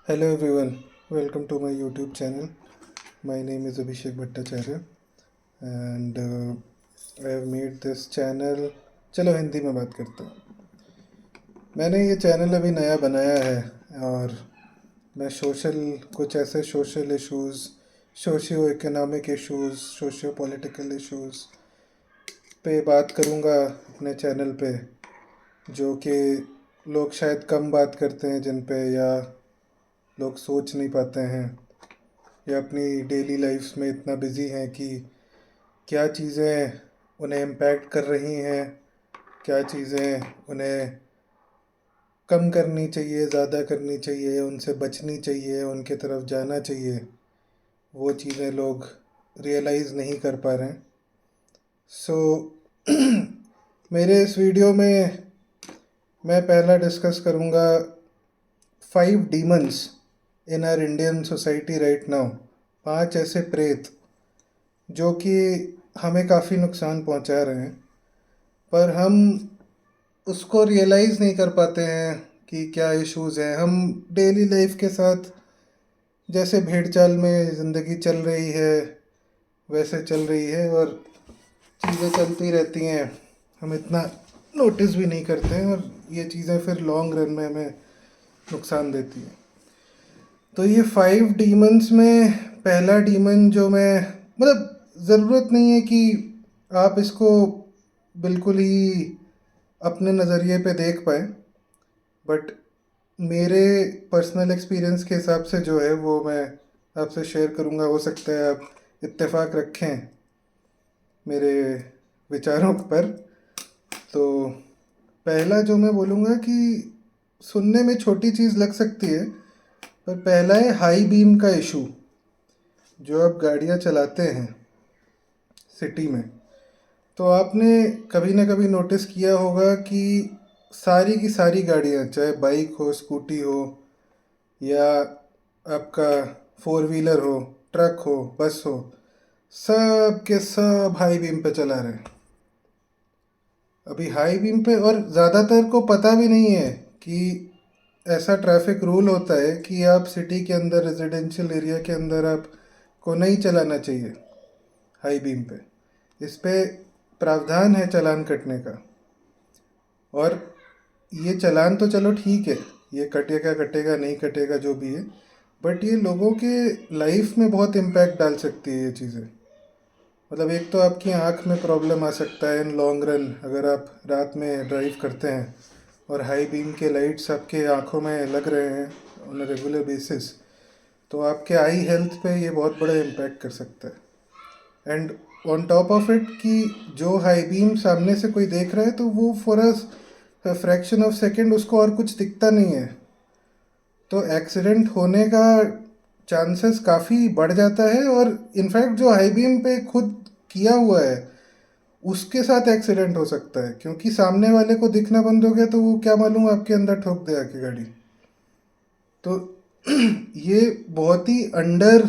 Hello everyone, welcome to my YouTube channel. My name is Abhishek Bhattacharya and I have made this channel. चलो हिंदी में बात करते हैं। मैंने ये चैनल अभी नया बनाया है और मैं कुछ ऐसे social issues, socio economic issues, socio political issues पे बात करूँगा अपने चैनल पे, जो कि लोग शायद कम बात करते हैं, जिन पे या लोग सोच नहीं पाते हैं या अपनी डेली लाइफ्स में इतना बिज़ी हैं कि क्या चीज़ें उन्हें इम्पैक्ट कर रही हैं, क्या चीज़ें उन्हें कम करनी चाहिए, ज़्यादा करनी चाहिए, उनसे बचनी चाहिए, उनके तरफ जाना चाहिए, वो चीज़ें लोग रियलाइज़ नहीं कर पा रहे हैं। सो मेरे इस वीडियो में मैं पहला डिस्कस करूँगा 5 demons in are Indian society right now. 5 ऐसे प्रेत जो कि हमें काफ़ी नुकसान पहुंचा रहे हैं, पर हम उसको रियलाइज़ नहीं कर पाते हैं कि क्या इश्यूज़ हैं। हम डेली लाइफ के साथ जैसे भेड़ चाल में ज़िंदगी चल रही है वैसे चल रही है और चीज़ें चलती रहती हैं, हम इतना नोटिस भी नहीं करते हैं और ये चीज़ें फिर लॉन्ग रन में हमें नुकसान देती हैं। तो ये 5 डीमंस में पहला डीमन जो मैं, मतलब ज़रूरत नहीं है कि आप इसको बिल्कुल ही अपने नज़रिए पे देख पाए, बट मेरे पर्सनल एक्सपीरियंस के हिसाब से जो है वो मैं आपसे शेयर करूँगा। हो सकता है आप इत्तेफाक रखें मेरे विचारों पर। तो पहला जो मैं बोलूँगा कि सुनने में छोटी चीज़ लग सकती है, पर पहला है हाई बीम का इशू। जो आप गाड़ियाँ चलाते हैं सिटी में, तो आपने कभी ना कभी नोटिस किया होगा कि सारी की सारी गाड़ियाँ, चाहे बाइक हो, स्कूटी हो या आपका फोर व्हीलर हो, ट्रक हो, बस हो, सब के सब हाई बीम पे चला रहे हैं। अभी हाई बीम पे, और ज़्यादातर को पता भी नहीं है कि ऐसा ट्रैफिक रूल होता है कि आप सिटी के अंदर, रेजिडेंशियल एरिया के अंदर आप को नहीं चलाना चाहिए हाई बीम पे। इस पे प्रावधान है चालान कटने का। और ये चालान तो चलो ठीक है, ये कटेगा कटेगा नहीं कटेगा जो भी है, बट ये लोगों के लाइफ में बहुत इम्पैक्ट डाल सकती है ये चीज़ें। मतलब एक तो आपकी आँख में प्रॉब्लम आ सकता है इन लॉन्ग रन, अगर आप रात में ड्राइव करते हैं और हाई बीम के लाइट्स आपके आँखों में लग रहे हैं ऑन अ रेगुलर बेसिस, तो आपके आई हेल्थ पे ये बहुत बड़ा इम्पैक्ट कर सकता है। And on top of it कि जो हाई बीम सामने से कोई देख रहा है तो वो for a fraction of second उसको और कुछ दिखता नहीं है, तो एक्सीडेंट होने का चांसेस काफ़ी बढ़ जाता है। और इनफैक्ट जो हाई बीम पे खुद किया हुआ है उसके साथ एक्सीडेंट हो सकता है, क्योंकि सामने वाले को दिखना बंद हो गया तो वो क्या मालूम आपके अंदर ठोक दे आके गाड़ी। तो ये बहुत ही अंडर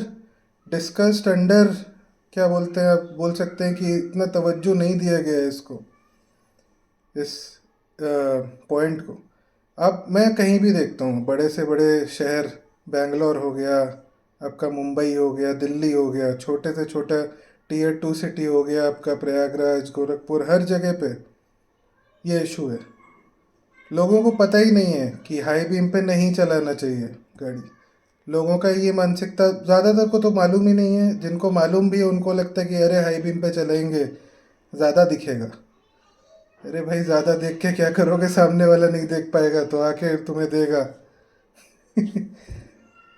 डिस्कस्ड, अंडर क्या बोलते हैं, आप बोल सकते हैं कि इतना तवज्जो नहीं दिया गया है इसको, इस पॉइंट को। अब मैं कहीं भी देखता हूँ, बड़े से बड़े शहर, बेंगलोर हो गया आपका, मुंबई हो गया, दिल्ली हो गया, छोटे से छोटा टीयर 2 सिटी हो गया आपका, प्रयागराज, गोरखपुर, हर जगह पे ये इशू है। लोगों को पता ही नहीं है कि हाई बीम पे नहीं चलाना चाहिए गाड़ी। लोगों का ये मानसिकता, ज़्यादातर को तो मालूम ही नहीं है, जिनको मालूम भी है उनको लगता है कि अरे हाई बीम पे चलेंगे ज़्यादा दिखेगा। अरे भाई, ज़्यादा देख के क्या करोगे, सामने वाला नहीं देख पाएगा तो आके तुम्हें देगा।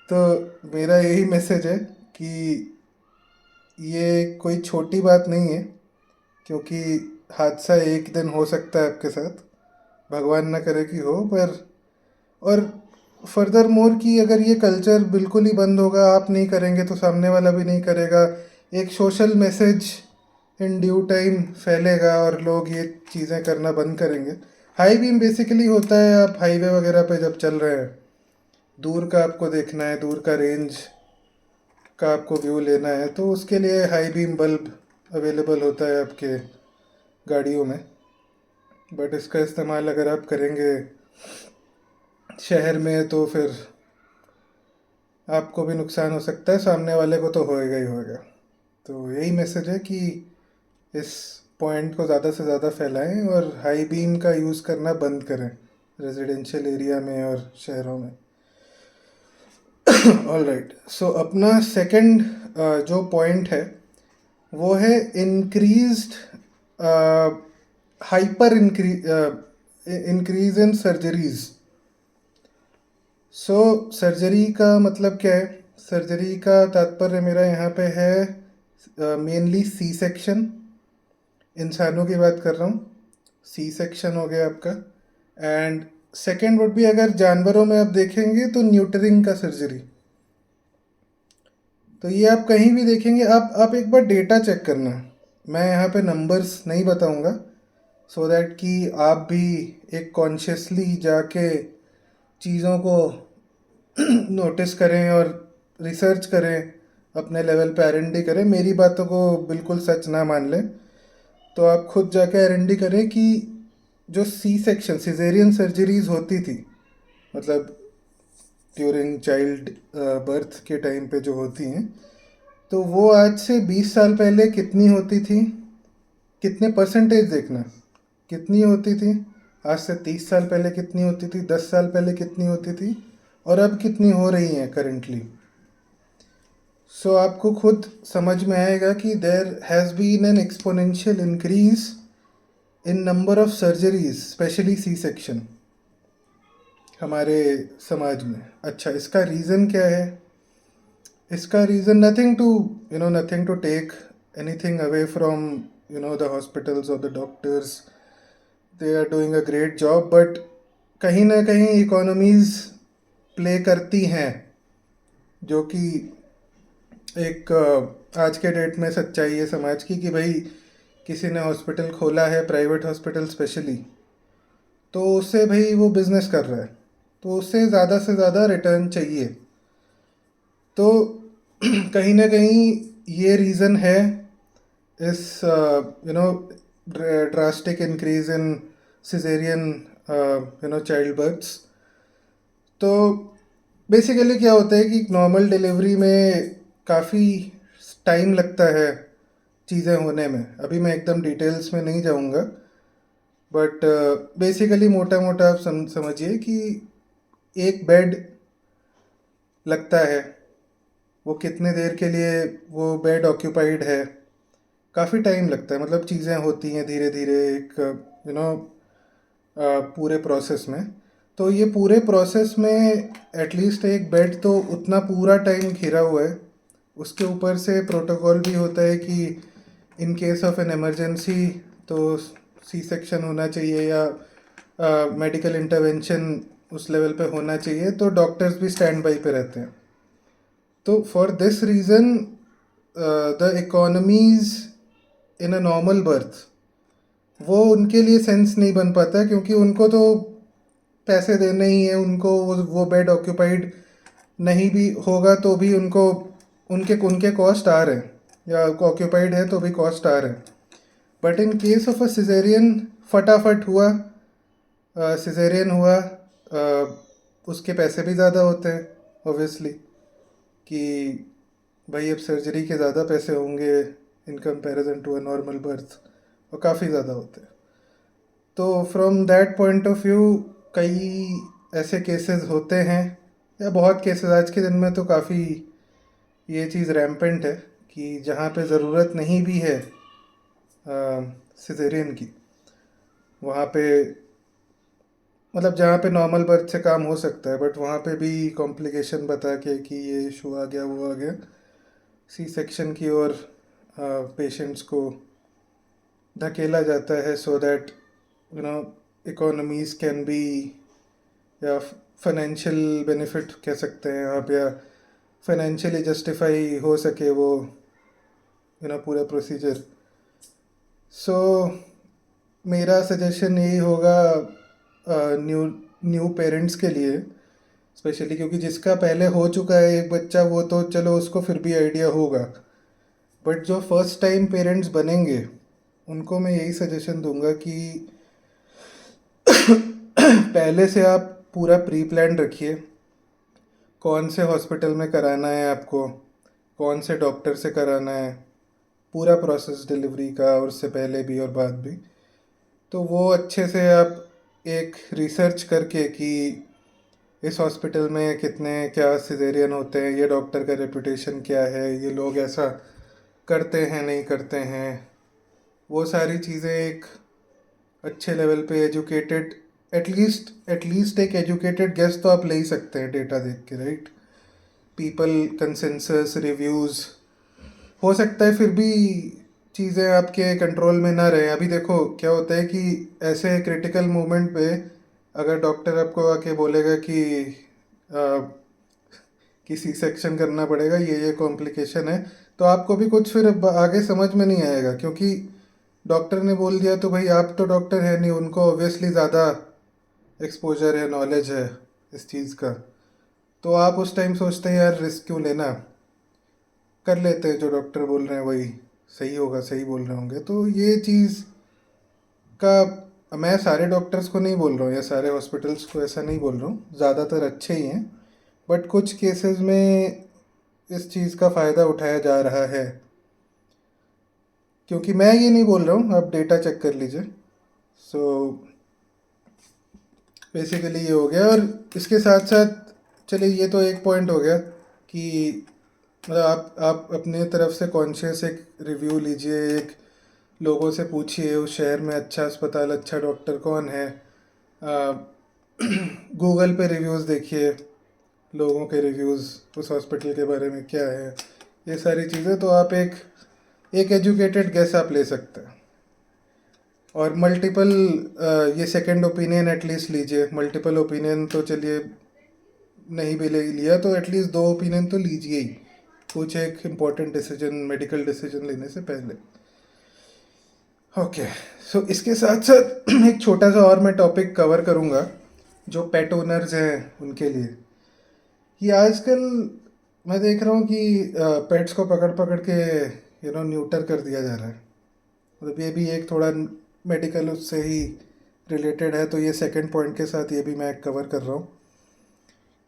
तो मेरा यही मैसेज है कि ये कोई छोटी बात नहीं है, क्योंकि हादसा एक दिन हो सकता है आपके साथ, भगवान ना करे कि हो। पर और फर्दर मोर कि अगर ये कल्चर बिल्कुल ही बंद होगा, आप नहीं करेंगे तो सामने वाला भी नहीं करेगा, एक social message in due time फैलेगा और लोग ये चीज़ें करना बंद करेंगे। हाई बीम बेसिकली होता है, आप हाईवे वगैरह पे जब चल रहे हैं, दूर का आपको देखना है, दूर का रेंज का आपको व्यू लेना है, तो उसके लिए हाई बीम बल्ब अवेलेबल होता है आपके गाड़ियों में। बट इसका इस्तेमाल अगर आप करेंगे शहर में तो फिर आपको भी नुकसान हो सकता है, सामने वाले को तो होएगा ही होएगा। तो यही मैसेज है कि इस पॉइंट को ज़्यादा से ज़्यादा फैलाएं और हाई बीम का यूज़ करना बंद करें रेजिडेंशियल एरिया में और शहरों में। ऑल राइट, सो अपना सेकंड जो पॉइंट है वो है increased hyper increase in surgeries. So surgery का मतलब क्या है? सर्जरी का तात्पर्य मेरा यहाँ पे है मेनली सी सेक्शन, इंसानों की बात कर रहा हूँ। सी सेक्शन हो गया आपका। एंड सेकेंड वुड भी, अगर जानवरों में आप देखेंगे तो न्यूटरिंग का सर्जरी। तो ये आप कहीं भी देखेंगे, आप एक बार डेटा चेक करना। मैं यहाँ पे नंबर्स नहीं बताऊँगा, सो दैट कि आप भी एक कॉन्शियसली जाके चीज़ों को नोटिस करें और रिसर्च करें, अपने लेवल पे आर करें। मेरी बातों को बिल्कुल सच ना मान लें। तो आप खुद जाके आर करें कि जो सी सेक्शन सिजेरियन सर्जरीज होती थी, मतलब ड्यूरिंग चाइल्ड बर्थ के टाइम पे जो होती हैं, तो वो आज से 20 साल पहले कितनी होती थी, कितने परसेंटेज देखना, कितनी होती थी। आज से 30 साल पहले कितनी होती थी, 10 साल पहले कितनी होती थी, और अब कितनी हो रही हैं करेंटली। सो आपको खुद समझ में आएगा कि there has been an exponential increase in number of surgeries, especially C section, हमारे समाज में। अच्छा, इसका रीज़न क्या है? इसका reason nothing to nothing to take anything away from the hospitals और the doctors, they are doing a great job, but कहीं ना कहीं इकोनॉमीज प्ले करती हैं, जो कि एक आज के डेट में सच्चाई है समाज की कि भाई किसी ने हॉस्पिटल खोला है, प्राइवेट हॉस्पिटल स्पेशली, तो उससे भाई वो बिजनेस कर रहा है, तो उससे ज़्यादा से ज़्यादा रिटर्न चाहिए। तो कहीं ना कहीं ये रीज़न है इस drastic increase in caesarean child births. तो बेसिकली क्या होता है कि नॉर्मल डिलीवरी में काफ़ी टाइम लगता है चीज़ें होने में। अभी मैं एकदम डिटेल्स में नहीं जाऊंगा, बट बेसिकली मोटा मोटा आप समझिए कि एक बेड लगता है, वो कितने देर के लिए वो बेड ऑक्यूपाइड है, काफ़ी टाइम लगता है। मतलब चीज़ें होती हैं धीरे धीरे एक पूरे प्रोसेस में। तो ये पूरे प्रोसेस में एटलीस्ट एक बेड तो उतना पूरा टाइम घिरा हुआ है। उसके ऊपर से प्रोटोकॉल भी होता है कि in case of an emergency तो सी सेक्शन होना चाहिए या मेडिकल इंटरवेंशन उस लेवल पे होना चाहिए, तो डॉक्टर्स भी स्टैंड बाई पे रहते हैं। तो for this reason the economies in a normal birth, वो उनके लिए सेंस नहीं बन पाता, क्योंकि उनको तो पैसे देने ही है। उनको वो बेड ऑक्यूपाइड नहीं भी होगा तो भी उनको उनके उनके कॉस्ट आ रहे हैं, या ऑक्यूपाइड है तो भी कॉस्ट आ रहे हैं। But in case of a caesarean, फटाफट हुआ, सिजेरियन हुआ, उसके पैसे भी ज़्यादा होते हैं ऑब्वियसली, कि भाई अब सर्जरी के ज़्यादा पैसे होंगे in comparison to a normal birth, और काफ़ी ज़्यादा होते हैं। तो from that point of view कई ऐसे केसेस होते हैं, या बहुत केसेस आज के दिन में तो काफ़ी ये चीज़ रैम्पेंट है कि जहाँ पे ज़रूरत नहीं भी है सिजेरियन की, वहाँ पे, मतलब जहाँ पे नॉर्मल बर्थ से काम हो सकता है, बट वहाँ पे भी कॉम्प्लिकेशन बता के कि ये इशू आ गया, वो आ गया, सी सेक्शन की ओर पेशेंट्स को धकेला जाता है, so that no economies can be, या फाइनेंशियल बेनिफिट कह सकते हैं आप, या फाइनेंशियली जस्टिफाई हो सके वो पूरा प्रोसीजर। सो मेरा सजेशन यही होगा न्यू न्यू पेरेंट्स के लिए स्पेशली, क्योंकि जिसका पहले हो चुका है एक बच्चा, वो तो चलो उसको फिर भी आइडिया होगा, बट जो फर्स्ट टाइम पेरेंट्स बनेंगे उनको मैं यही सजेशन दूंगा कि पहले से आप पूरा प्री प्लान रखिए, कौन से हॉस्पिटल में कराना है आपको, कौन से डॉक्टर से कराना है, पूरा प्रोसेस डिलीवरी का और उससे पहले भी और बाद भी। तो वो अच्छे से आप एक रिसर्च करके कि इस हॉस्पिटल में कितने क्या सिजेरियन होते हैं, ये डॉक्टर का रेपुटेशन क्या है, ये लोग ऐसा करते हैं नहीं करते हैं, वो सारी चीज़ें एक अच्छे लेवल पे एजुकेटेड, एटलीस्ट एक एजुकेटेड गेस तो आप ले ही सकते हैं डेटा देख के, राइट। पीपल कंसेंसस रिव्यूज़, हो सकता है फिर भी चीज़ें आपके कंट्रोल में ना रहे। अभी देखो क्या होता है कि ऐसे क्रिटिकल मोमेंट पे अगर डॉक्टर आपको आके बोलेगा कि सी सेक्शन करना पड़ेगा, ये कॉम्प्लिकेशन है, तो आपको भी कुछ फिर आगे समझ में नहीं आएगा, क्योंकि डॉक्टर ने बोल दिया तो भाई आप तो डॉक्टर है नहीं, उनको ऑब्वियसली ज़्यादा एक्सपोजर है, नॉलेज है इस चीज़ का। तो आप उस टाइम सोचते हैं यार रिस्क क्यों लेना, कर लेते हैं जो डॉक्टर बोल रहे हैं वही सही होगा, सही बोल रहे होंगे। तो ये चीज़ का मैं सारे डॉक्टर्स को नहीं बोल रहा हूँ या सारे हॉस्पिटल्स को ऐसा नहीं बोल रहा हूँ, ज़्यादातर अच्छे ही हैं, बट कुछ केसेस में इस चीज़ का फ़ायदा उठाया जा रहा है। क्योंकि मैं ये नहीं बोल रहा हूँ, आप डेटा चेक कर लीजिए। सो बेसिकली ये हो गया। और इसके साथ साथ चलिए ये तो एक पॉइंट हो गया कि मतलब आप अपने तरफ से कॉन्शियस एक रिव्यू लीजिए, एक लोगों से पूछिए उस शहर में अच्छा अस्पताल, अच्छा डॉक्टर कौन है, गूगल पे रिव्यूज़ देखिए, लोगों के रिव्यूज़ उस हॉस्पिटल के बारे में क्या है, ये सारी चीज़ें तो आप एक एजुकेटेड गेस आप ले सकते हैं। और मल्टीपल ये सेकंड ओपिनियन एटलीस्ट लीजिए। मल्टीपल ओपिनियन तो चलिए नहीं भी ले लिया तो एटलीस्ट 2 ओपिनियन तो लीजिए ही, कुछ एक इम्पॉर्टेंट डिसीजन, मेडिकल डिसीजन लेने से पहले। ओके, सो इसके साथ साथ एक छोटा सा और मैं टॉपिक कवर करूँगा जो पेट ओनर्स हैं उनके लिए, कि आजकल मैं देख रहा हूँ कि पेट्स को पकड़ पकड़ के न्यूटर कर दिया जा रहा है। मतलब ये भी एक थोड़ा मेडिकल उससे ही रिलेटेड है, तो ये सेकंड पॉइंट के साथ ये भी मैं कवर कर रहा हूँ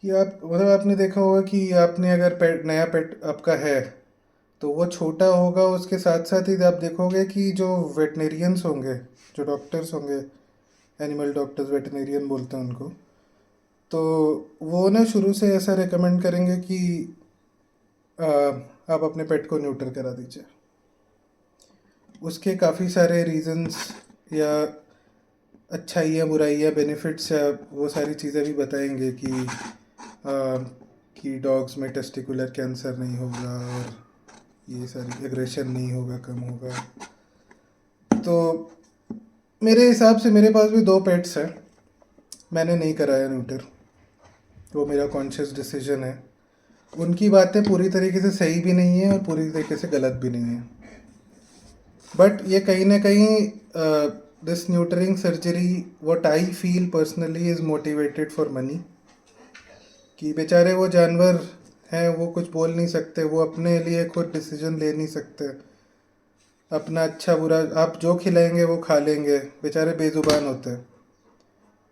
कि आप मतलब आपने देखा होगा कि आपने अगर पेट, नया पेट आपका है, तो वो छोटा होगा, उसके साथ साथ ही आप देखोगे कि जो वेटनेरियंस होंगे, जो डॉक्टर्स होंगे, एनिमल डॉक्टर्स, वेटनेरियन बोलते हैं उनको, तो वो ना शुरू से ऐसा रेकमेंड करेंगे कि आप अपने पेट को न्यूटर करा दीजिए। उसके काफ़ी सारे रीजंस या अच्छाइयाँ बुराइयाँ, बेनिफिट्स या वो सारी चीज़ें भी बताएंगे कि डॉग्स में टेस्टिकुलर कैंसर नहीं होगा और ये सारी एग्रेशन नहीं होगा, कम होगा। तो मेरे हिसाब से मेरे पास भी 2 पेट्स हैं, मैंने नहीं कराया न्यूटर, वो मेरा कॉन्शियस डिसीजन है। उनकी बातें पूरी तरीके से सही भी नहीं है और पूरी तरीके से गलत भी नहीं है, बट ये कहीं ना कहीं this neutering surgery what I feel personally is motivated for money. कि बेचारे वो जानवर हैं, वो कुछ बोल नहीं सकते, वो अपने लिए खुद डिसीजन ले नहीं सकते, अपना अच्छा बुरा आप जो खिलाएंगे वो खा लेंगे, बेचारे बेज़ुबान होते हैं,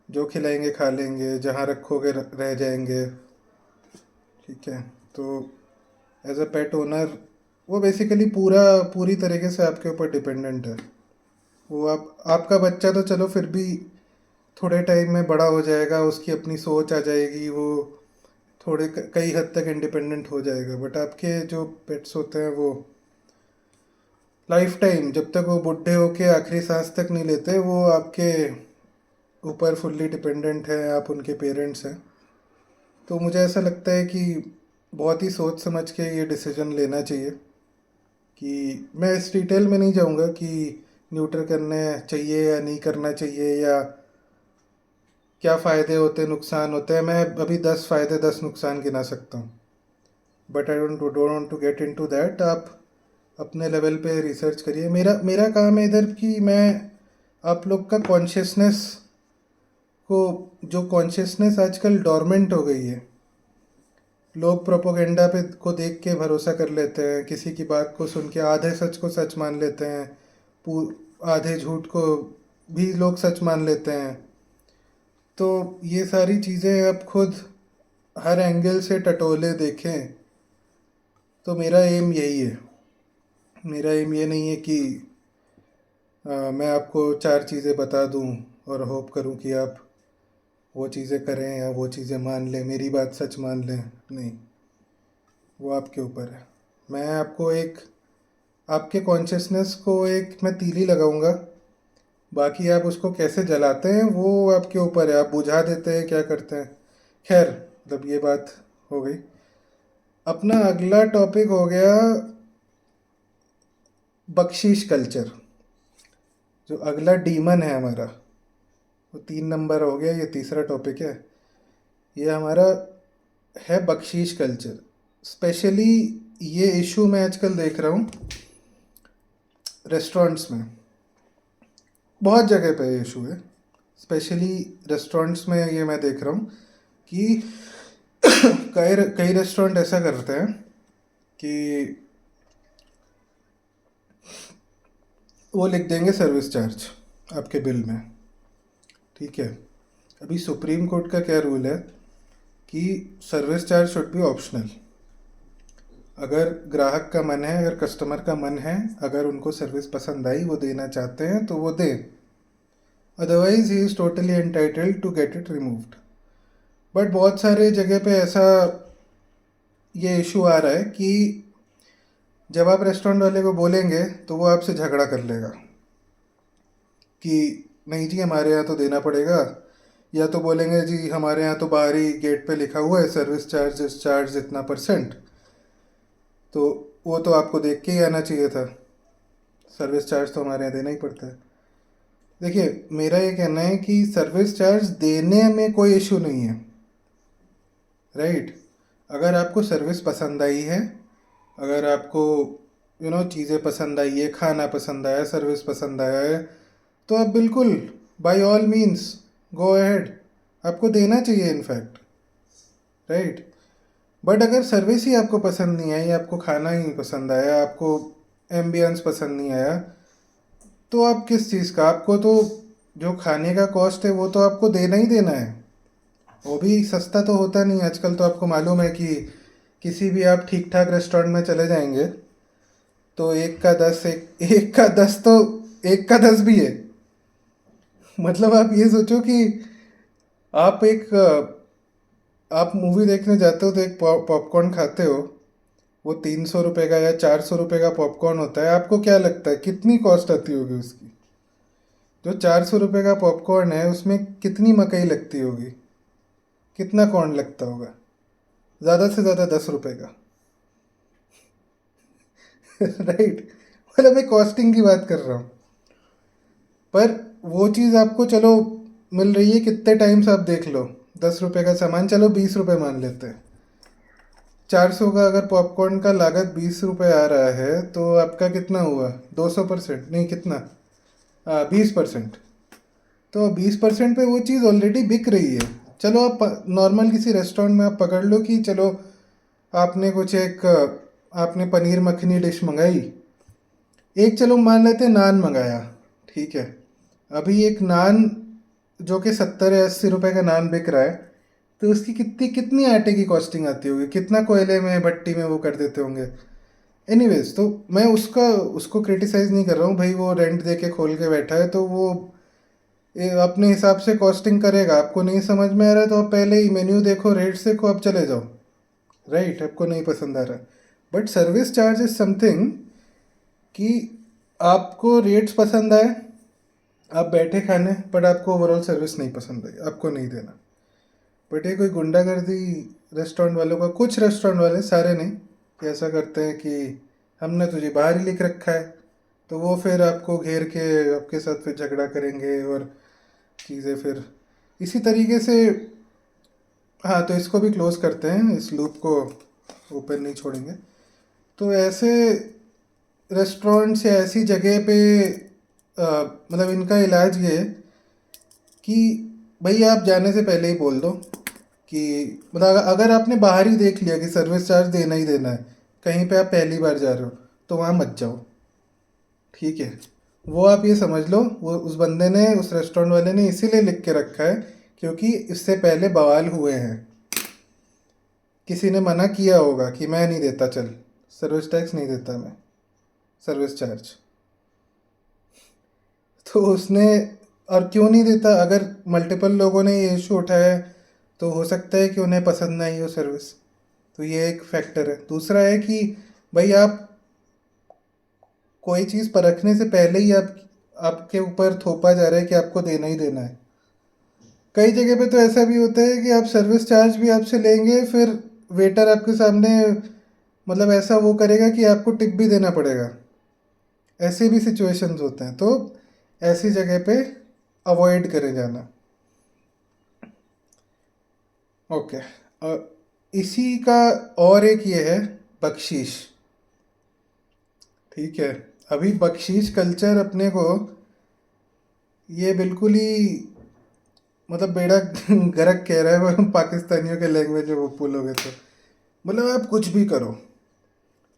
जो खिलाएंगे खा लेंगे, जहाँ रखोगे रह जाएंगे, ठीक है। तो एज अ पेट ओनर वो बेसिकली पूरी तरीके से आपके ऊपर डिपेंडेंट है। वो आपका बच्चा तो चलो फिर भी थोड़े टाइम में बड़ा हो जाएगा, उसकी अपनी सोच आ जाएगी, वो थोड़े कई हद तक इंडिपेंडेंट हो जाएगा, बट आपके जो पेट्स होते हैं वो लाइफ टाइम, जब तक वो बूढ़े होके आखिरी सांस तक नहीं लेते, वो आपके ऊपर फुल्ली डिपेंडेंट है, आप उनके पेरेंट्स हैं। तो मुझे ऐसा लगता है कि बहुत ही सोच समझ के ये डिसीजन लेना चाहिए। कि मैं इस डिटेल में नहीं जाऊंगा कि न्यूट्र करने चाहिए या नहीं करना चाहिए, या क्या फ़ायदे होते हैं, नुकसान होते हैं। मैं अभी 10 फ़ायदे 10 नुकसान गिना सकता हूँ, but I don't to get into that. आप अपने लेवल पे रिसर्च करिए। मेरा मेरा काम है इधर कि मैं आप लोग का कॉन्शियसनेस को, जो कॉन्शियसनेस आजकल डोरमेंट हो गई है, लोग प्रोपोगेंडा पे को देख के भरोसा कर लेते हैं, किसी की बात को सुन के आधे सच को सच मान लेते हैं, आधे झूठ को भी लोग सच मान लेते हैं। तो ये सारी चीज़ें आप खुद हर एंगल से टटोले देखें, तो मेरा एम यही है। मेरा एम ये नहीं है कि मैं आपको चार चीज़ें बता दूं और होप करूं कि आप वो चीज़ें करें या वो चीज़ें मान लें, मेरी बात सच मान लें। नहीं, वो आपके ऊपर है। मैं आपको एक, आपके कॉन्शियसनेस को एक मैं तीली लगाऊंगा, बाकी आप उसको कैसे जलाते हैं वो आपके ऊपर है। आप बुझा देते हैं, क्या करते हैं। खैर, मतलब ये बात हो गई। अपना अगला टॉपिक हो गया बख्शीश कल्चर। जो अगला डीमन है हमारा, वो 3 नंबर हो गया, ये तीसरा टॉपिक है। ये हमारा है बख्शीश कल्चर। स्पेशली ये इशू मैं आजकल देख रहा हूँ रेस्टोरेंट्स में। बहुत जगह पे ये इशू है, स्पेशली रेस्टोरेंट्स में ये मैं देख रहा हूँ कि कई कई रेस्टोरेंट ऐसा करते हैं कि वो लिख देंगे सर्विस चार्ज आपके बिल में। ठीक है, अभी सुप्रीम कोर्ट का क्या रूल है कि service charge should be optional. अगर ग्राहक का मन है, अगर कस्टमर का मन है, अगर उनको सर्विस पसंद आई, वो देना चाहते हैं तो वो दें, otherwise he is totally entitled to get it removed. But बहुत सारे जगह पे ऐसा ये इशू आ रहा है कि जब आप रेस्टोरेंट वाले को बोलेंगे तो वो आपसे झगड़ा कर लेगा कि नहीं जी हमारे यहाँ तो देना पड़ेगा, या तो बोलेंगे जी हमारे यहाँ तो बाहरी गेट पे लिखा हुआ है सर्विस चार्ज इतना परसेंट, तो वो तो आपको देख के ही आना चाहिए था, सर्विस चार्ज तो हमारे यहाँ देना ही पड़ता है। देखिए, मेरा ये कहना है कि सर्विस चार्ज देने में कोई इशू नहीं है, राइट। अगर आपको सर्विस पसंद आई है, अगर आपको चीज़ें पसंद आई है, खाना पसंद आया, सर्विस पसंद आया है, तो आप बिल्कुल by all means go ahead, आपको देना चाहिए इनफैक्ट, राइट। बट अगर सर्विस ही आपको पसंद नहीं आई, आपको खाना ही नहीं पसंद आया, आपको एम्बियंस पसंद नहीं आया, तो आप किस चीज़ का, आपको तो जो खाने का कॉस्ट है वो तो आपको देना ही देना है। वो भी सस्ता तो होता नहीं आजकल, तो आपको मालूम है कि किसी भी आप ठीक ठाक रेस्टोरेंट में चले जाएंगे तो एक का दस, एक का दस तो एक का दस भी है। मतलब आप ये सोचो कि आप आप मूवी देखने जाते हो तो एक पॉपकॉर्न खाते हो, वो 300 रुपये का या 400 रुपये का पॉपकॉर्न होता है। आपको क्या लगता है कितनी कॉस्ट आती होगी उसकी? जो 400 रुपये का पॉपकॉर्न है उसमें कितनी मकई लगती होगी, कितना कॉर्न लगता होगा? ज़्यादा से ज़्यादा 10 रुपये का। राइट। मतलब मैं कॉस्टिंग की बात कर रहा हूँ। पर वो चीज़ आपको चलो मिल रही है कितने टाइम से, आप देख लो 10 रुपये का सामान चलो 20 रुपये मान लेते हैं। 400 का अगर पॉपकॉर्न का लागत 20 रुपये आ रहा है तो आपका कितना हुआ? 200%, नहीं कितना, 20%। तो 20% पे वो चीज़ ऑलरेडी बिक रही है। चलो आप नॉर्मल किसी रेस्टोरेंट में आप पकड़ लो कि चलो आपने कुछ एक आपने पनीर मखनी डिश मंगाई, एक चलो मान लेते हैं नान मंगाया, ठीक है। अभी एक नान जो कि 70 या 80 रुपये का नान बिक रहा है, तो उसकी कितनी कितनी आटे की कॉस्टिंग आती होगी, कितना कोयले में भट्टी में वो कर देते होंगे। एनीवेज, तो मैं उसको क्रिटिसाइज़ नहीं कर रहा हूँ भाई, वो रेंट दे के खोल के बैठा है तो वो अपने हिसाब से कॉस्टिंग करेगा। आपको नहीं समझ में आ रहा है तो आप पहले ही मेन्यू देखो, रेट्स देखो, आप चले जाओ, राइट। आपको नहीं पसंद आ रहा, but service charge is something कि आपको रेट्स पसंद आए, आप बैठे खाने, बट आपको ओवरऑल सर्विस नहीं पसंद आई, आपको नहीं देना। बट ये कोई गुंडागर्दी रेस्टोरेंट वालों का, कुछ रेस्टोरेंट वाले, सारे नहीं, कि ऐसा करते हैं कि हमने तुझे बाहर ही लिख रखा है, तो वो फिर आपको घेर के आपके साथ फिर झगड़ा करेंगे और चीज़ें फिर इसी तरीके से। हाँ, तो इसको भी क्लोज करते हैं, इस लूप को ओपन नहीं छोड़ेंगे। तो ऐसे रेस्टोरेंट्स या ऐसी जगह पे मतलब इनका इलाज ये है कि भाई आप जाने से पहले ही बोल दो कि मतलब अगर आपने बाहर ही देख लिया कि सर्विस चार्ज देना ही देना है, कहीं पे आप पहली बार जा रहे हो, तो वहाँ मत जाओ, ठीक है। वो आप ये समझ लो, वो उस बंदे ने, उस रेस्टोरेंट वाले ने इसीलिए लिख के रखा है क्योंकि इससे पहले बवाल हुए हैं। किसी ने मना किया होगा कि मैं नहीं देता, चल सर्विस टैक्स नहीं देता मैं, सर्विस चार्ज। तो उसने, और क्यों नहीं देता, अगर मल्टीपल लोगों ने ये इशू उठाया है, तो हो सकता है कि उन्हें पसंद ना आई हो सर्विस। तो ये एक फैक्टर है। दूसरा है कि भाई आप कोई चीज़ परखने से पहले ही आपके ऊपर थोपा जा रहा है कि आपको देना ही देना है। कई जगह पे तो ऐसा भी होता है कि आप सर्विस चार्ज भी आपसे लेंगे, फिर वेटर आपके सामने मतलब ऐसा वो करेगा कि आपको टिप भी देना पड़ेगा। ऐसे भी सिचुएशंस होते हैं, तो ऐसी जगह पे अवॉइड करे जाना। ओके। इसी का और एक ये है, बख्शीश। ठीक है। अभी बख्शीश कल्चर अपने को ये बिल्कुल ही मतलब बेड़ा गर्क कह रहा है, वो पाकिस्तानियों के लैंग्वेज में वो बोलोगे तो। मतलब आप कुछ भी करो,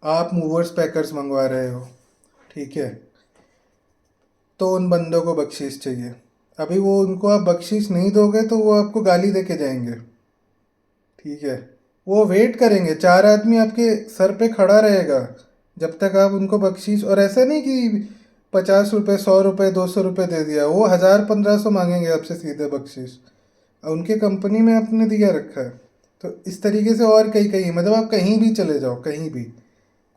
आप मूवर्स पैकर्स मंगवा रहे हो, ठीक है, तो उन बंदों को बख्शीश चाहिए। अभी वो उनको आप बख्शीश नहीं दोगे तो वो आपको गाली दे के जाएंगे, ठीक है। वो वेट करेंगे, चार आदमी आपके सर पे खड़ा रहेगा जब तक आप उनको बख्शीश, और ऐसा नहीं कि 50 रुपये, 100 रुपये, 200 रुपये दे दिया, वो 1000, 1500 मांगेंगे आपसे सीधे बख्शीश। और उनके कंपनी में आपने दिया रखा है। तो इस तरीके से और कहीं कहीं मतलब आप कहीं भी चले जाओ, कहीं भी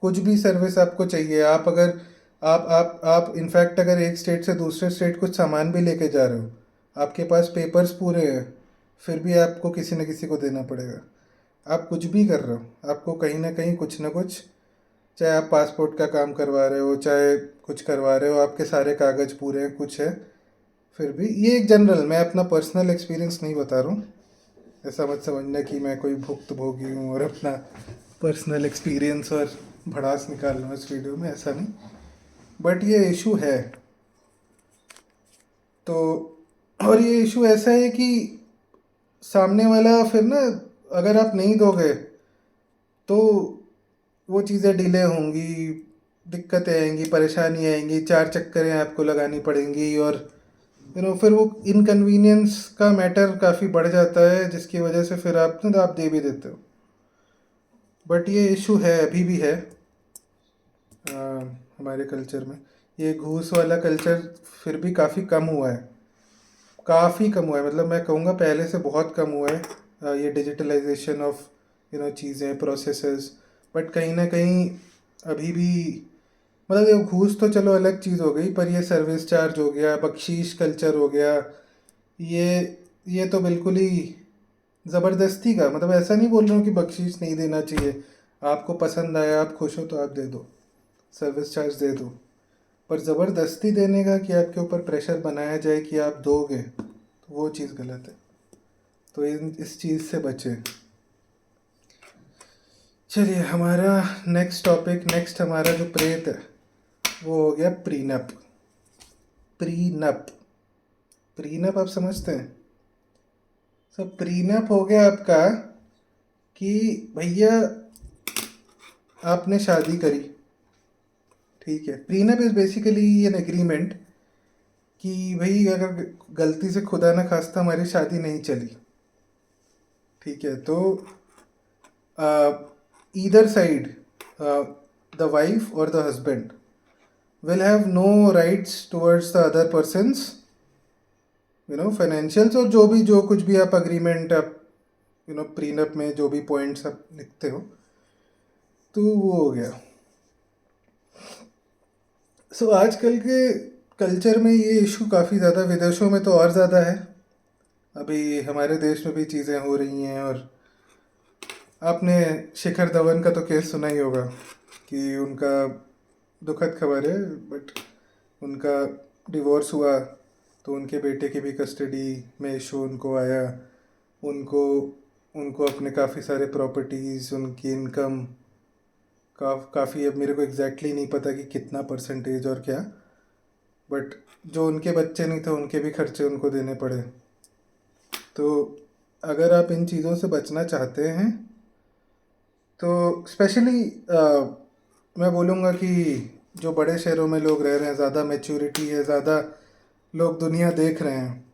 कुछ भी सर्विस आपको चाहिए, आप अगर आप इनफैक्ट अगर एक स्टेट से दूसरे स्टेट कुछ सामान भी लेके जा रहे हो, आपके पास पेपर्स पूरे हैं, फिर भी आपको किसी न किसी को देना पड़ेगा। आप कुछ भी कर रहे हो, आपको कहीं ना कहीं कुछ ना कुछ, चाहे आप पासपोर्ट का काम करवा रहे हो, चाहे कुछ करवा रहे हो, आपके सारे कागज़ पूरे हैं, कुछ है, फिर भी ये एक जनरल, मैं अपना पर्सनल एक्सपीरियंस नहीं बता रहा हूँ। ऐसा मत समझना कि मैं कोई भुक्तभोगी हूँ और अपना पर्सनल एक्सपीरियंस और भड़ास निकाल रहा हूँ इस वीडियो में, ऐसा नहीं। बट ये इशू है। तो और ये इशू ऐसा है कि सामने वाला फिर ना, अगर आप नहीं दोगे तो वो चीज़ें डिले होंगी, दिक्कतें आएंगी, परेशानी आएंगी, चार चक्करें आपको लगानी पड़ेंगी, और फिर वो इनकन्वीनियंस का मैटर काफ़ी बढ़ जाता है, जिसकी वजह से फिर आप दे भी देते हो। बट ये इशू है, अभी भी है हमारे कल्चर में। ये घूस वाला कल्चर फिर भी काफ़ी कम हुआ है, काफ़ी कम हुआ है, मतलब मैं कहूँगा पहले से बहुत कम हुआ है। ये डिजिटलाइजेशन ऑफ चीज़ें, प्रोसेसेस। बट कहीं ना कहीं अभी भी मतलब ये घूस तो चलो अलग चीज़ हो गई, पर ये सर्विस चार्ज हो गया, बख्शीश कल्चर हो गया, ये ये तो बिल्कुल ही ज़बरदस्ती का, मतलब ऐसा नहीं बोल रहा हूँ कि बख्शीश नहीं देना चाहिए, आपको पसंद आया, आप खुश हो तो आप दे दो, सर्विस चार्ज दे दो। पर ज़बरदस्ती देने का, कि आपके ऊपर प्रेशर बनाया जाए कि आप दोगे, तो वो चीज़ गलत है। तो इस चीज़ से बचें। चलिए, हमारा नेक्स्ट हमारा जो प्रेत है वो हो गया प्रीनप। प्रीनप प्रीनप आप समझते हैं? सब प्रीनप हो गया आपका कि भैया आपने शादी करी, ठीक है। Prenup is basically an agreement कि भाई अगर गलती से खुदा ना खास्ता हमारी शादी नहीं चली, ठीक है, तो ईदर साइड, द वाइफ और the husband will have no rights towards the other person's financials, और जो कुछ भी आप अग्रीमेंट, आप प्रीनप में जो भी पॉइंट्स आप लिखते हो, तो वो हो गया। सो आजकल के कल्चर में ये इशू काफ़ी ज़्यादा, विदेशों में तो और ज़्यादा है, अभी हमारे देश में भी चीज़ें हो रही हैं। और आपने शिखर धवन का तो केस सुना ही होगा कि उनका दुखद खबर है, बट उनका डिवोर्स हुआ, तो उनके बेटे की भी कस्टडी में इशू उनको आया। उनको उनको अपने काफ़ी सारे प्रॉपर्टीज़, उनकी इनकम काफ़ी, अब मेरे को एग्जैक्टली नहीं पता कि कितना परसेंटेज और क्या, बट जो उनके बच्चे नहीं थे उनके भी खर्चे उनको देने पड़े। तो अगर आप इन चीज़ों से बचना चाहते हैं तो स्पेशली मैं बोलूँगा कि जो बड़े शहरों में लोग रह रहे हैं, ज़्यादा मैच्योरिटी है, ज़्यादा लोग दुनिया देख रहे हैं,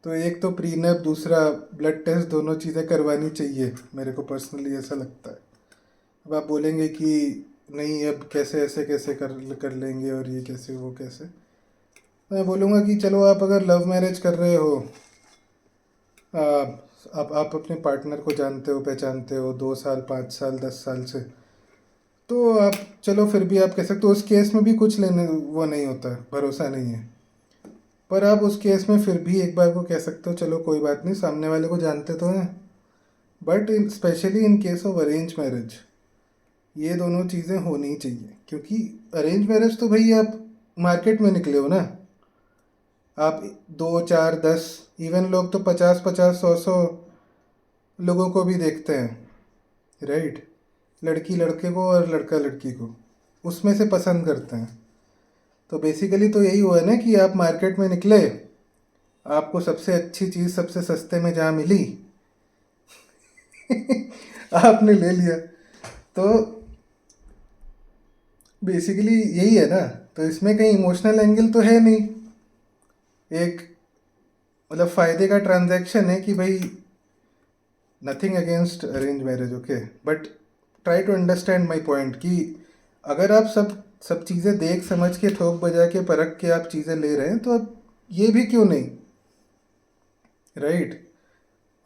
तो एक तो प्रीनप, दूसरा ब्लड टेस्ट, दोनों चीज़ें करवानी चाहिए, मेरे को पर्सनली ऐसा लगता है। अब आप बोलेंगे कि नहीं अब कैसे ऐसे कैसे कर कर लेंगे और ये कैसे वो कैसे, मैं बोलूँगा कि चलो आप अगर लव मैरिज कर रहे हो, आप अपने पार्टनर को जानते हो पहचानते हो 2 साल 5 साल 10 साल से, तो आप चलो फिर भी आप कह सकते हो उस केस में भी कुछ लेने वो नहीं होता, भरोसा नहीं है। पर आप उस केस में फिर भी एक बार को कह सकते हो चलो कोई बात नहीं, सामने वाले को जानते तो हैं। But specially in case of arrange marriage ये दोनों चीज़ें होनी चाहिए, क्योंकि अरेंज मैरिज तो भाई आप मार्केट में निकले हो ना, आप 2 4 10, इवन लोग तो 50 50 100 100 लोगों को भी देखते हैं, राइट। लड़की लड़के को और लड़का लड़की को उसमें से पसंद करते हैं। तो बेसिकली तो यही हुआ है ना कि आप मार्केट में निकले, आपको सबसे अच्छी चीज़ सबसे सस्ते में जहाँ मिली आपने ले लिया। तो बेसिकली यही है ना, तो इसमें कहीं इमोशनल एंगल तो है नहीं, एक मतलब फ़ायदे का ट्रांजैक्शन है कि भाई nothing against arrange marriage, okay, but try to understand my point कि अगर आप सब सब चीज़ें देख समझ के ठोक बजा के परख के आप चीज़ें ले रहे हैं तो अब ये भी क्यों नहीं, राइट।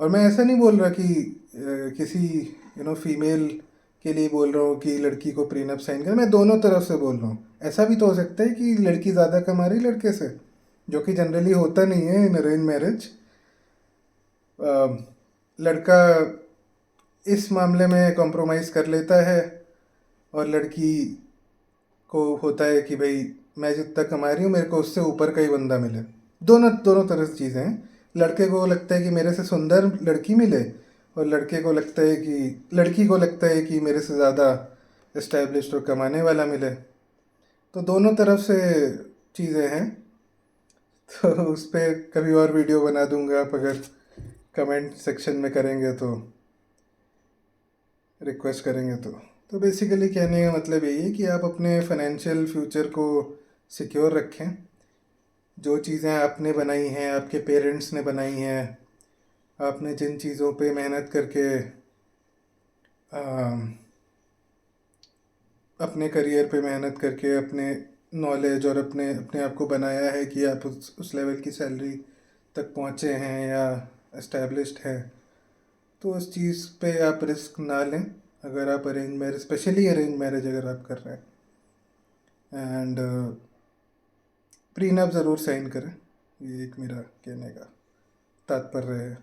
और मैं ऐसा नहीं बोल रहा कि किसी फीमेल के लिए बोल रहा हूँ कि लड़की को प्रीनप साइन कर, मैं दोनों तरफ से बोल रहा हूँ। ऐसा भी तो हो सकता है कि लड़की ज़्यादा कमा रही लड़के से, जो कि जनरली होता नहीं है इन अरेंज मैरिज। लड़का इस मामले में कॉम्प्रोमाइज़ कर लेता है और लड़की को होता है कि भाई मैं जितना कमा रही हूँ मेरे को उससे ऊपर का ही बंदा मिले। दोनों दोनों तरह से चीज़ें हैं। लड़के को लगता है कि मेरे से सुंदर लड़की मिले, और लड़के को लगता है कि लड़की को लगता है कि मेरे से ज़्यादा इस्टेब्लिश्ड और कमाने वाला मिले। तो दोनों तरफ से चीज़ें हैं। तो उस पर कभी और वीडियो बना दूंगा, आप अगर कमेंट सेक्शन में करेंगे तो, रिक्वेस्ट करेंगे तो बेसिकली कहने का मतलब यही है कि आप अपने फाइनेंशियल फ्यूचर को सिक्योर रखें। जो चीज़ें आपने बनाई हैं, आपके पेरेंट्स ने बनाई हैं, आपने जिन चीज़ों पे मेहनत करके अपने करियर पे मेहनत करके अपने नॉलेज और अपने अपने आप को बनाया है कि आप उस लेवल की सैलरी तक पहुँचे हैं या एस्टेब्लिश्ड हैं, तो उस चीज़ पे आप रिस्क ना लें। अगर आप arrange marriage, specially arrange marriage अगर आप कर रहे हैं, एंड प्रीनप ज़रूर साइन करें, ये एक मेरा कहने का तात्पर्य है।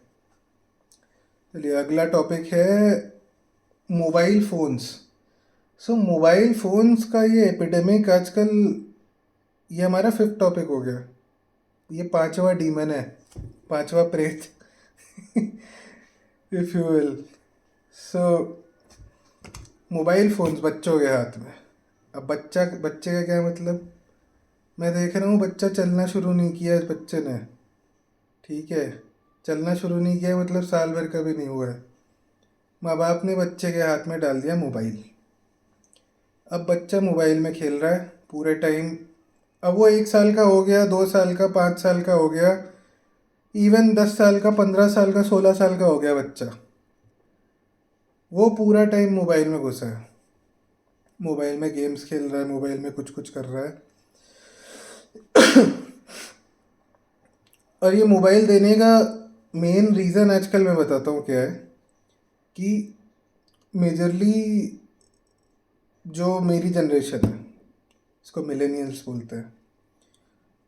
चलिए अगला टॉपिक है मोबाइल फ़ोन्स। सो मोबाइल फ़ोन्स का ये एपिडेमिक आजकल, ये हमारा 5th टॉपिक हो गया, ये 5वां डीमन है, 5वां प्रेत if you will. So mobile phones बच्चों के हाथ में। अब बच्चे का क्या मतलब, मैं देख रहा हूँ बच्चा चलना शुरू नहीं किया इस बच्चे ने, ठीक है, चलना शुरू नहीं किया मतलब साल भर का भी नहीं हुआ है, माँ बाप ने बच्चे के हाथ में डाल दिया मोबाइल। अब बच्चा मोबाइल में खेल रहा है पूरे टाइम। अब वो 1 साल का हो गया, 2 साल का, 5 साल का हो गया, इवन 10 साल का, 15 साल का, 16 साल का हो गया बच्चा, वो पूरा टाइम मोबाइल में घुसा है, मोबाइल में गेम्स खेल रहा है, मोबाइल में कुछ कुछ कर रहा है। और ये मोबाइल देने का मेन रीज़न आजकल मैं बताता हूँ क्या है, कि मेजरली जो मेरी जनरेशन है, इसको मिलेनियल्स बोलते हैं,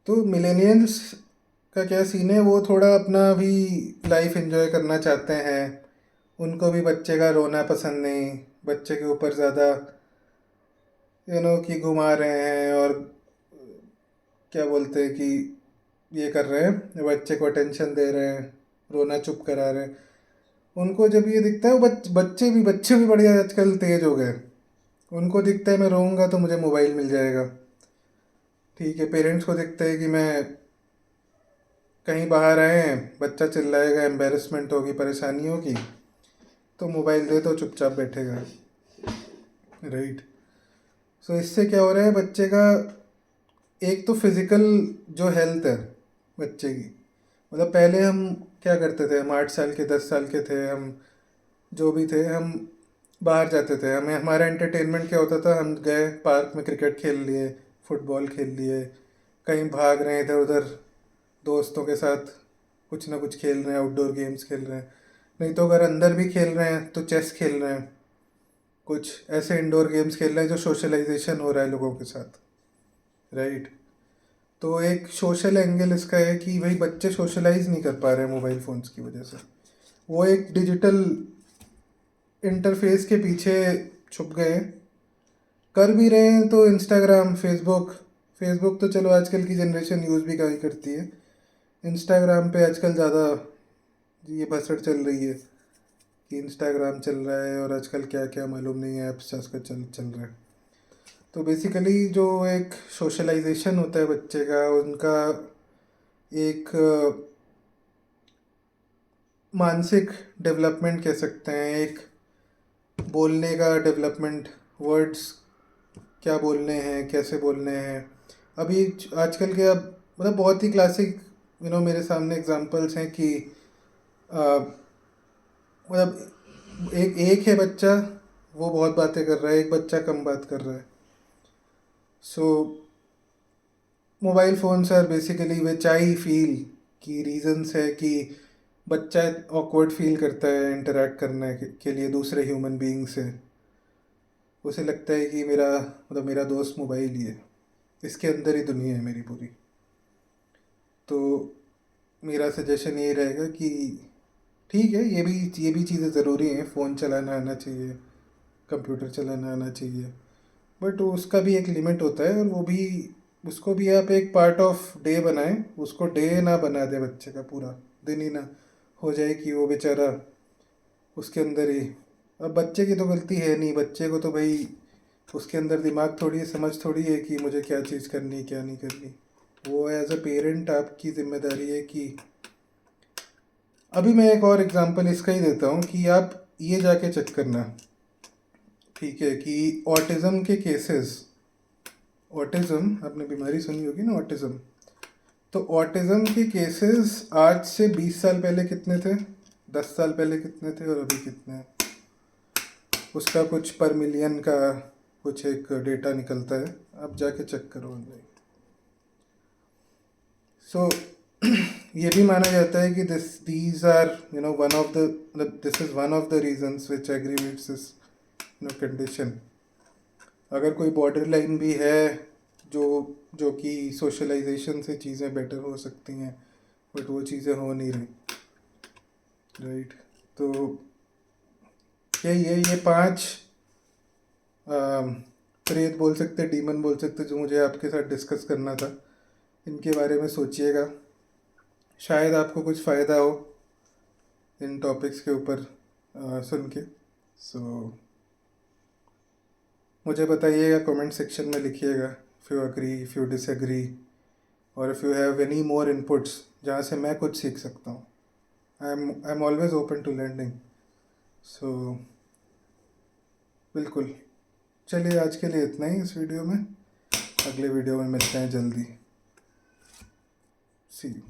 तो मिलेनियल्स का क्या सीन है, वो थोड़ा अपना भी लाइफ एंजॉय करना चाहते हैं। उनको भी बच्चे का रोना पसंद नहीं, बच्चे के ऊपर ज़्यादा कि घुमा रहे हैं और क्या बोलते हैं कि ये कर रहे हैं, बच्चे को अटेंशन दे रहे हैं, रोना चुप करा रहे हैं। उनको जब ये दिखता है, वो बच्चे भी बढ़िया आजकल तेज हो गए, उनको दिखता है मैं रोऊंगा तो मुझे मोबाइल मिल जाएगा, ठीक है। पेरेंट्स को दिखता है कि मैं कहीं बाहर आए हैं, बच्चा चिल्लाएगा, एम्बेरसमेंट होगी, परेशानी होगी, तो मोबाइल दे तो चुपचाप बैठेगा, राइट। सो इससे क्या हो रहा है, बच्चे का एक तो फिज़िकल जो हेल्थ है बच्चे की, मतलब पहले हम क्या करते थे, हम 8 साल के 10 साल के थे, हम जो भी थे, हम बाहर जाते थे, हमें हमारा एंटरटेनमेंट क्या होता था, हम गए पार्क में क्रिकेट खेल लिए, फुटबॉल खेल लिए, कहीं भाग रहे हैं इधर उधर, दोस्तों के साथ कुछ ना कुछ खेल रहे हैं, आउटडोर गेम्स खेल रहे हैं, नहीं तो अगर अंदर भी खेल रहे हैं तो चेस खेल रहे हैं, कुछ ऐसे इंडोर गेम्स खेल रहे हैं जो सोशलाइजेशन हो रहा है लोगों के साथ, राइट। तो एक सोशल एंगल इसका है कि भाई बच्चे सोशलाइज नहीं कर पा रहे हैं मोबाइल फ़ोन्स की वजह से, वो एक डिजिटल इंटरफेस के पीछे छुप गए हैं। कर भी रहे हैं तो इंस्टाग्राम, फेसबुक, फेसबुक तो चलो आजकल की जनरेशन यूज़ भी काफ़ी करती है, इंस्टाग्राम पे आजकल ज़्यादा ये भसड़ चल रही है कि इंस्टाग्राम चल रहा है और आजकल क्या क्या मालूम नहीं है ऐप्स आजकल चल चल रहा है। तो बेसिकली जो एक सोशलाइजेशन होता है बच्चे का, उनका एक मानसिक डेवलपमेंट कह सकते हैं, एक बोलने का डेवलपमेंट, वर्ड्स क्या बोलने हैं, कैसे बोलने हैं। अभी आजकल के अब मतलब बहुत ही क्लासिक मेरे सामने एग्जांपल्स हैं कि अ, मतलब एक एक है बच्चा, वो बहुत बातें कर रहा है, एक बच्चा कम बात कर रहा है। So mobile phones are basically which I feel की रीजंस है कि बच्चा ऑकवर्ड फील करता है इंटरेक्ट करने के लिए दूसरे ह्यूमन बीइंग से। उसे लगता है कि मेरा मतलब मेरा दोस्त मोबाइल ही है, इसके अंदर ही दुनिया है मेरी पूरी। तो मेरा सजेशन ये रहेगा कि ठीक है, ये भी चीज़ें ज़रूरी हैं, फ़ोन चलाना आना चाहिए, कंप्यूटर चलाना आना चाहिए, बट उसका भी एक लिमिट होता है, और वो भी उसको भी आप एक पार्ट ऑफ डे बनाएं, उसको डे ना बना दे बच्चे का, पूरा दिन ही ना हो जाए कि वो बेचारा उसके अंदर ही। अब बच्चे की तो गलती है नहीं, बच्चे को तो भाई उसके अंदर दिमाग थोड़ी है, समझ थोड़ी है कि मुझे क्या चीज़ करनी है क्या नहीं करनी। वो एज अ पेरेंट आपकी जिम्मेदारी है कि अभी मैं एक और एग्जांपल इसका ही देता हूँ कि आप ये जाके चेक करना, ठीक है, कि ऑटिज़म के केसेस, ऑटिज़म आपने बीमारी सुनी होगी ना, ऑटिज़म। तो ऑटिज़म के केसेस आज से 20 साल पहले कितने थे, 10 साल पहले कितने थे, और अभी कितने हैं, उसका कुछ पर मिलियन का कुछ एक डेटा निकलता है, आप जाके चेक करो ऑनलाइन। सो ये भी माना जाता है कि these are one of the this is one of the reasons which aggravates this condition. अगर कोई बॉर्डर लाइन भी है जो जो कि सोशलाइजेशन से चीज़ें बेटर हो सकती हैं, बट वो चीज़ें हो नहीं रही, राइट। तो ये 5 प्रेत बोल सकते, डीमन बोल सकते, जो मुझे आपके साथ डिस्कस करना था, इनके बारे में सोचिएगा, शायद आपको कुछ फ़ायदा हो इन टॉपिक्स के ऊपर सुन के। सो मुझे बताइएगा, कमेंट सेक्शन में लिखिएगा, if you agree, if you disagree, और if you have any more inputs जहाँ से मैं कुछ सीख सकता हूँ। I am always open to learning. So बिल्कुल, चलिए आज के लिए इतना ही इस वीडियो में, अगले वीडियो में मिलते हैं जल्दी। सी यू।